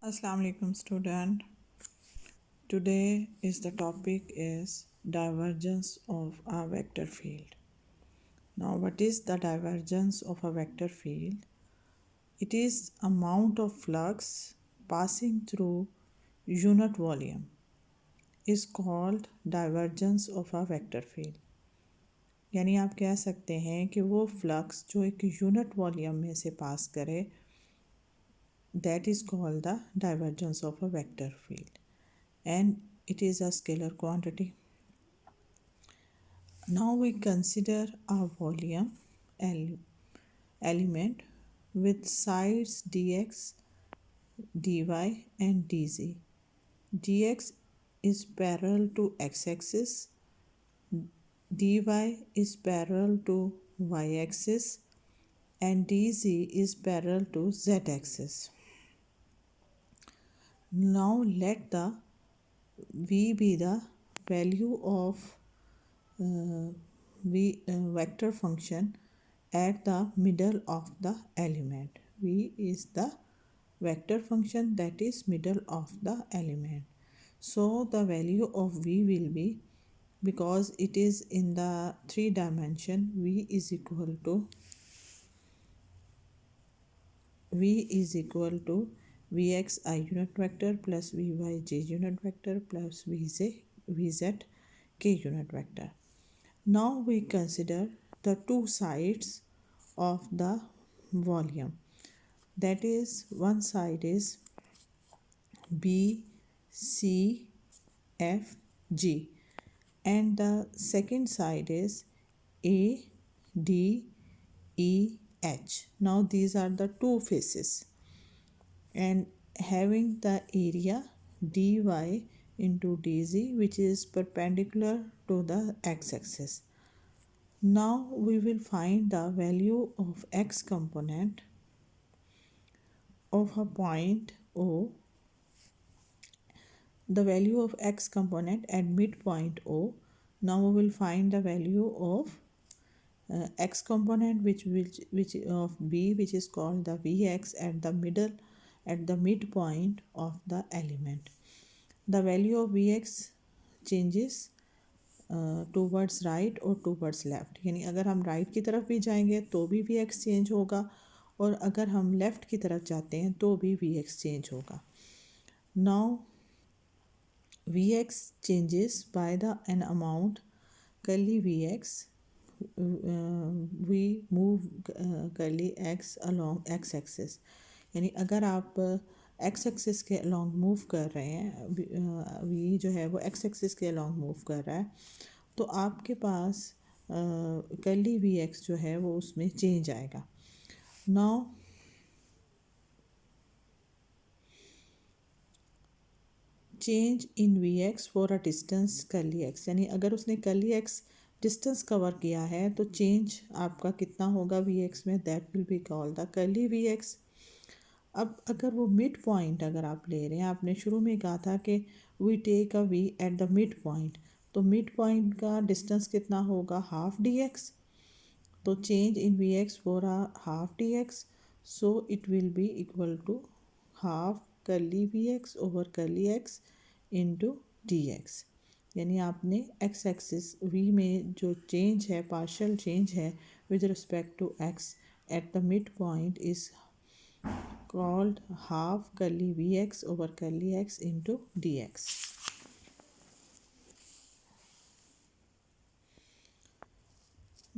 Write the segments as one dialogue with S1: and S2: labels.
S1: Assalamu alaikum student. Today is the topic is divergence of a vector field. Now what is the divergence of a vector field? It is amount of flux passing through unit volume is called divergence of a vector field. यानी आप कह सकते हैं कि वो flux जो एक unit volume में से पास करे that is called the divergence of a vector field and it is a scalar quantity. Now we consider a volume element with sides dx, dy and dz. Dx is parallel to x-axis, dy is parallel to y-axis and dz is parallel to z-axis. Now let the v be the value of vector function at the middle of the element. V is the vector function that is middle of the element. So the value of v will be, because it is in the 3 dimension, v is equal to vx I unit vector plus vy j unit vector plus vz k unit vector. Now we consider the two sides of the volume. That is, one side is B, C, F, G and the second side is A, D, E, H. Now these are the two faces and having the area dy into dz which is perpendicular to the x-axis. Now we will find the value of x component of a point O, the value of x component at midpoint O. Now we will find the value of x component which of B, which is called the Vx at the midpoint of the element. The value of Vx changes towards right और towards left. यानी अगर हम right की तरफ भी जाएंगे तो भी वी एक्स चेंज होगा और अगर हम लेफ़्ट की तरफ जाते हैं तो भी वी एक्स चेंज होगा. Now V X changes by the an amount curly V X, we move curly X along X axis. यानी अगर आप एक्स एक्सिस के अलॉन्ग मूव कर रहे हैं, वी जो है वो एक्स एक्सिस के अलॉन्ग मूव कर रहा है, तो आपके पास कर्ली वी एक्स जो है वो उसमें चेंज आएगा. Now change in V X for a distance curly X. यानी अगर उसने कर्ली एक्स डिस्टेंस कवर किया है तो चेंज आपका कितना होगा वी एक्स में, that will be called the curly V X. अब अगर वो मिड पॉइंट अगर आप ले रहे हैं, आपने शुरू में कहा था कि we take a V at the mid point, तो मिड पॉइंट का डिस्टेंस कितना होगा, हाफ डी एक्स. तो change in V X for a half D X, so it will be equal to half curly V x over curly X into D X. यानी आपने X axis V में जो change है, partial change है with respect to X at the mid point is called half curly vx over curly x into dx.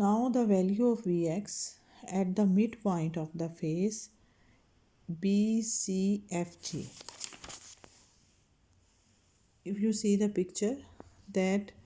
S1: Now the value of vx at the midpoint of the face BCFG. If you see the picture that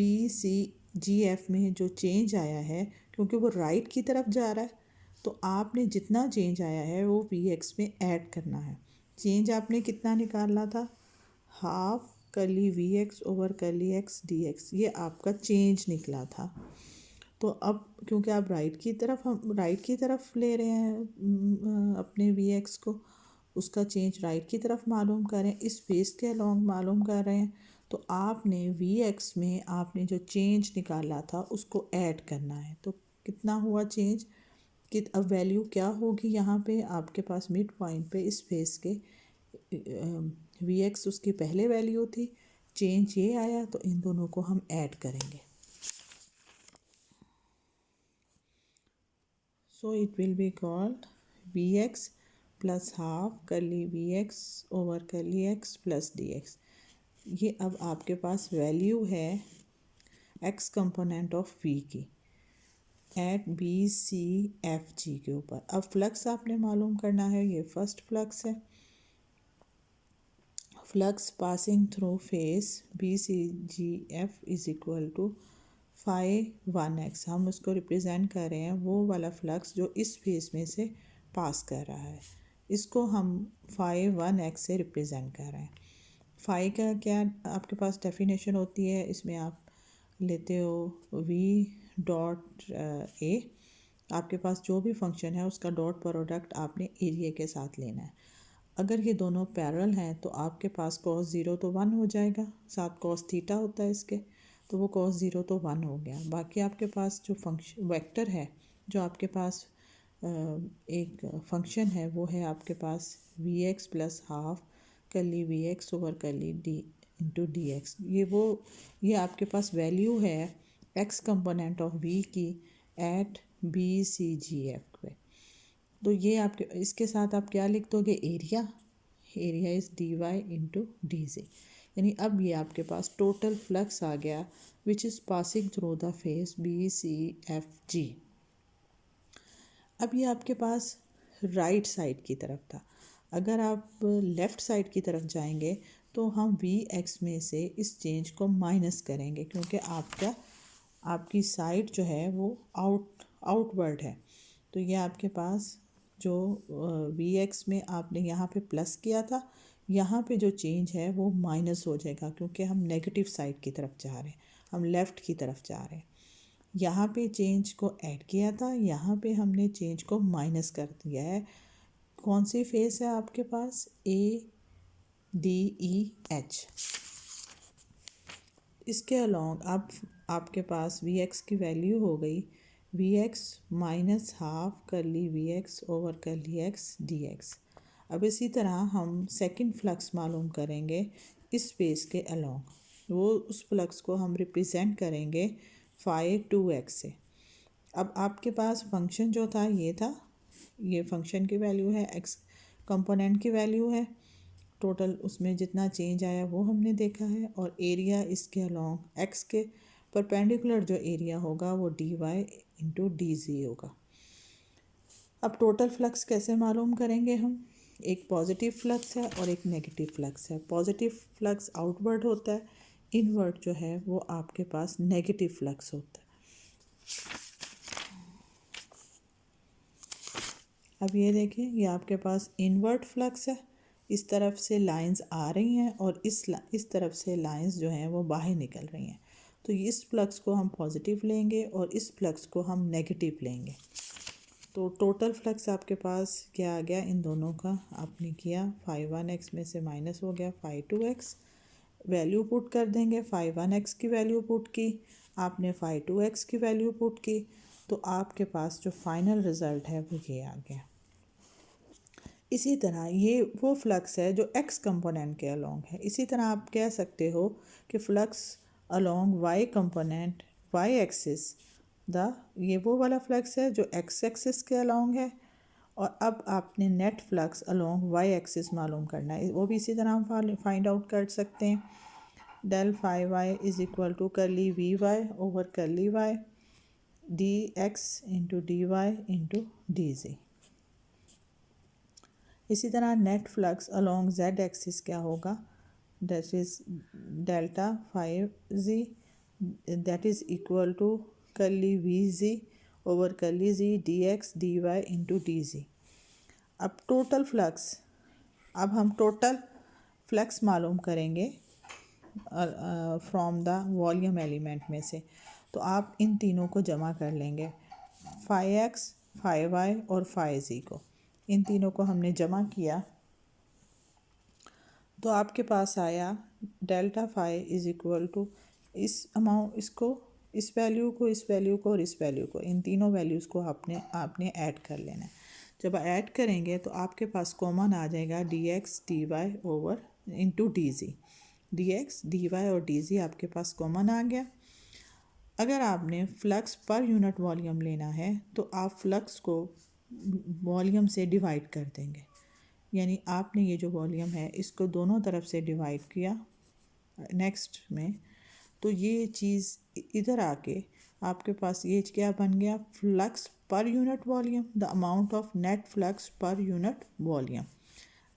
S1: BCGF में जो change आया है, क्योंकि वो right की तरफ जा रहा है तो आपने जितना चेंज आया है वो वी एक्स में ऐड करना है. चेंज आपने कितना निकाला था, half curly V x over curly X D x, ये आपका चेंज निकला था. तो अब क्योंकि आप हम राइट की तरफ ले रहे हैं अपने वी एक्स को, उसका चेंज राइट की तरफ मालूम करें, इस फेस के अलॉन्ग मालूम कर रहे हैं, तो आपने वी एक्स में आपने जो चेंज निकाला था उसको ऐड करना है. तो कितना हुआ चेंज, कि अब वैल्यू क्या होगी यहाँ पे आपके पास मिड पॉइंट पे इस फेस के वी एक्स उसकी पहले वैल्यू थी, चेंज ये आया, तो इन दोनों को हम ऐड करेंगे। So it will be called V x plus half curly V x over curly x plus d x. ये अब आपके पास वैल्यू है एक्स कंपोनेंट ऑफ वी की at B C F G के ऊपर। अब फ्लक्स आपने मालूम करना है, ये फर्स्ट फ्लक्स है, flux passing through face B C G F is equal to phi one x. हम उसको रिप्रेजेंट कर रहे हैं वो वाला फ्लक्स जो इस फेस में से पास कर रहा है, इसको हम फाई वन एक्स से रिप्रेजेंट कर रहे हैं। फाई का क्या आपके पास डेफिनेशन होती है, इसमें आप लेते हो वी डॉट ए, आपके पास जो भी फंक्शन है उसका डॉट प्रोडक्ट आपने एरिया के साथ लेना है। अगर ये दोनों पैरेलल हैं तो आपके पास कॉस ज़ीरो तो वन हो जाएगा, साथ कॉस थीटा होता है इसके, तो वो कॉस ज़ीरो तो वन हो गया। बाकी आपके पास जो फंक्शन वेक्टर है, जो आपके पास एक फंक्शन है, वो है आपके पास V x plus half curly V x over curly D into D x. ये आपके पास वैल्यू है एक्स कंपोनेंट ऑफ वी की at B C G F पे। तो ये आपके इसके साथ आप क्या लिख दोगे, area, area is D Y into D J. यानी अब ये आपके पास टोटल फ्लक्स आ गया which is passing through the face B C F G. अब ये आपके पास राइट साइड की तरफ था। अगर आप लेफ़्ट साइड की तरफ जाएंगे तो हम वी एक्स में से इस चेंज को माइनस करेंगे, क्योंकि आपकी साइड जो है वो आउटवर्ड है। तो ये आपके पास जो वी एक्स में आपने यहाँ पे प्लस किया था, यहाँ पे जो चेंज है वो माइनस हो जाएगा, क्योंकि हम नेगेटिव साइड की तरफ जा रहे हैं, हम लेफ़्ट की तरफ जा रहे हैं। यहाँ पे चेंज को ऐड किया था, यहाँ पे हमने चेंज को माइनस कर दिया है। कौन सी फेस है आपके पास, ए डी ई एच। इसके अलोंग अब आपके पास वी एक्स की वैल्यू हो गई V X minus half curly V x over curly X D X. अब इसी तरह हम सेकंड फ्लक्स मालूम करेंगे इस फेस के अलोंग, वो उस फ्लक्स को हम रिप्रेजेंट करेंगे फाई टू एक्स से। अब आपके पास फंक्शन जो था ये था, ये फंक्शन की वैल्यू है, एक्स कंपोनेंट की वैल्यू है, टोटल उसमें जितना चेंज आया वो हमने देखा है, और एरिया इसके अलोंग एक्स के परपेंडिकुलर जो एरिया होगा वो D Y into D G होगा। अब टोटल फ्लक्स कैसे मालूम करेंगे हम, एक पॉजिटिव फ्लक्स है और एक नेगेटिव फ्लक्स है। पॉजिटिव फ्लक्स आउटवर्ड होता है, इनवर्ड जो है वो आपके पास नेगेटिव फ्लक्स होता है। अब ये देखें, ये आपके पास इनवर्ड फ्लक्स है, इस तरफ से लाइंस आ रही हैं और इस तरफ से लाइंस जो हैं वो बाहर निकल रही हैं। तो इस फ्लक्स को हम पॉजिटिव लेंगे और इस फ्लक्स को हम नेगेटिव लेंगे। तो टोटल फ्लक्स आपके पास क्या आ गया, इन दोनों का आपने किया, फाई वन एक्स में से माइनस हो गया phi two X, value put कर देंगे, फाई वन एक्स की वैल्यू पुट की, आपने फाई टू एक्स की वैल्यू पुट की, तो आपके पास जो फाइनल रिज़ल्ट है वो ये आ गया। इसी तरह ये वो फ्लक्स है जो एक्स कंपोनेंट के अलोंग है। इसी तरह आप कह सकते हो कि flux along Y component Y axis ये वो वाला फ्लक्स है जो एक्स एक्सिस के अलोंग है, और अब आपने net flux along Y axis मालूम करना है, वो भी इसी तरह हम फाइंड आउट कर सकते हैं। Del phi y is equal to curly V Y over curly y d x into d Y into D z. इसी तरह net flux along z axis क्या होगा, that is delta phi z, that is equal to curly V z over curly z D x D Y into D z. अब total flux, अब हम total flux मालूम करेंगे from the volume element में से। तो आप इन तीनों को जमा कर लेंगे, फाई एक्स फाई वाई और फाई जी को, इन तीनों को हमने जमा किया तो आपके पास आया delta phi is equal to इस अमाउंट, इसको इस वैल्यू को इस वैल्यू को और इस वैल्यू को, इन तीनों वैल्यूज़ को आपने ऐड कर लेना है। जब ऐड करेंगे तो आपके पास कॉमन आ जाएगा D x D Y over into D G. D x D Y और डी जी आपके पास कॉमन आ गया। अगर आपने फ्लक्स पर यूनिट वॉल्यूम लेना है तो आप फ्लक्स को वॉल्यूम से डिवाइड कर देंगे, यानी आपने ये जो वॉल्यूम है इसको दोनों तरफ से डिवाइड किया नेक्स्ट में, तो ये चीज़ इधर आके आपके पास ये क्या बन गया, flux per unit volume, the amount of net flux per unit volume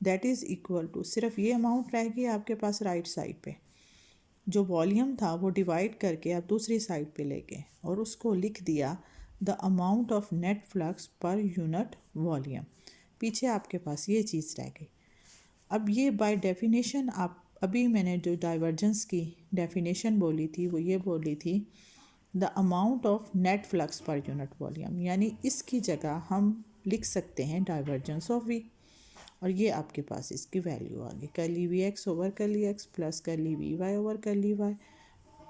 S1: that is equal to, सिर्फ ये अमाउंट रहेगी आपके पास राइट साइड पे, जो वॉल्यूम था वो डिवाइड करके आप दूसरी साइड पे ले गए और उसको लिख दिया the amount of net flux per unit volume. पीछे आपके पास ये चीज़ रह गई। अब ये बाय डेफिनेशन, आप अभी मैंने जो डाइवर्जेंस की डेफिनेशन बोली थी वो ये बोली थी the amount of net flux per unit volume, यानी इसकी जगह हम लिख सकते हैं डाइवर्जेंस ऑफ वी, और ये आपके पास इसकी वैल्यू आ गई curly V x over curly X plus curly V Y over curly Y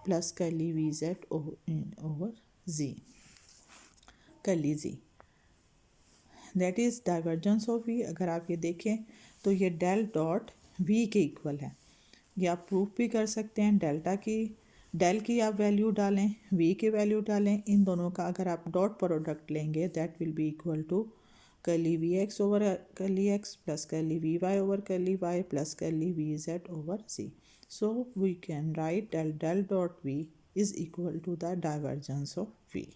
S1: plus curly V Z over G curly G, that is divergence of V. अगर आप ये देखें तो ये डेल डॉट वी के इक्वल है, ये आप प्रूफ भी कर सकते हैं। डेल की आप वैल्यू डालें, वी की वैल्यू डालें, इन दोनों का अगर आप डॉट प्रोडक्ट लेंगे that will be equal to curly V x over curly X plus curly V Y over curly Y plus curly V Z over C. So we can write del dot V is equal to the divergence of we.